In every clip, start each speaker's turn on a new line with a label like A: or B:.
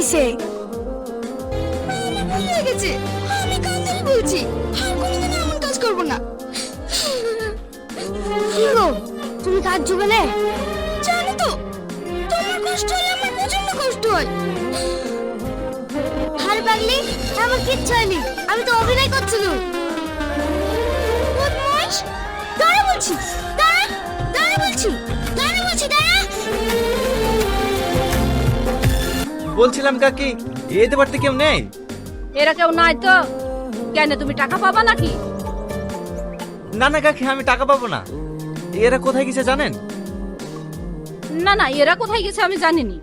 A: কিসে?
B: আমার ভুল হয়ে গেছে, আমি কান ধরে বলছি আর কোনোদিন এমন কাজ করব না।
A: কি গো, তুমি কাঁদছো কেন?
B: জানো তো, তোমার কষ্ট হলে আমার প্রচন্ড কষ্ট হয়।
A: হার পাগলি, আমার কিচ্ছু হয়নি, আমি তো অভিনয় করছিলাম।
B: বদমাশ, দাঁড়া বলছি, দাঁড়া, দাঁড়া বলছি, দাঁড়া বলছি, দাঁড়া।
C: বলছিলাম কাকি, এতে বাড়তে কেউ নেই?
D: এরা কেউ নাই তো? কেন, তুমি টাকা পাবা নাকি?
C: না না কাকি, আমি টাকা পাবো না। এরা কোথায় গেছে জানেন?
D: না না, এরা কোথায় গেছে আমি জানিনি।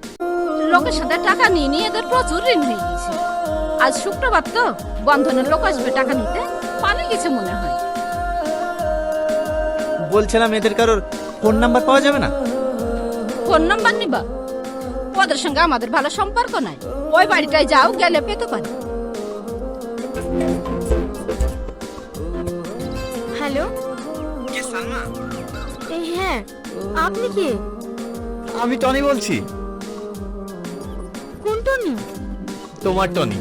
D: লোকের সাথে টাকা নিয়ে নিয়ে এদের প্রচুর ঋণ হয়ে গেছে। আজ শুক্রবার তো, বন্ধনের লোক আসবে টাকা নিতে, পালিয়ে গেছে মনে হয়।
C: বলছিলাম এদের কারোর ফোন নাম্বার পাওয়া যাবে না?
D: ফোন নাম্বার নিবা? ওদের সঙ্গে আমাদের ভালো সম্পর্ক নাই। ওই বাড়িটায় যাও, গেলে পেতে পারি।
A: হ্যালো, এই হ্যাঁ, আপনি কি?
C: আমি টনি বলছি।
A: কোন টনি?
C: তোমার টনি,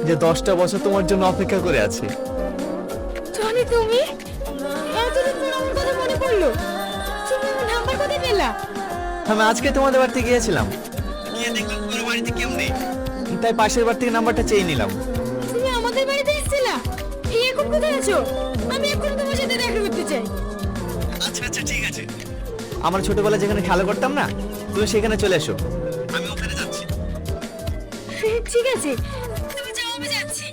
C: যে 10টা বছর তোমার জন্য অপেক্ষা করে আছে।
A: টনি তুমি? এতদিন পর আমার কথা মনে পড়লো। তুমি আমার নাম্বার কোথায় পেলা?
C: আমি আজকে তোমাদের বাড়িতে গিয়েছিলাম, গিয়ে দেখলাম পুরো বাড়িতে কেউ নেই, তাই পাশের বাড়ি থেকে নাম্বারটা চেয়ে নিলাম।
A: তুমি আমাদের বাড়িতে এসেছিলা? এই এখন কোথায় আছো? আমি এখন তোমার সাথে দেখা করতে চাই।
C: আচ্ছা আচ্ছা ঠিক আছে। আমরা ছোটবেলায় যেখানে খেলা করতাম না, তুমি সেখানে চলে এসো, আমি ওখানে যাচ্ছি।
A: ঠিক আছে, তুমি যাও, আমি যাচ্ছি।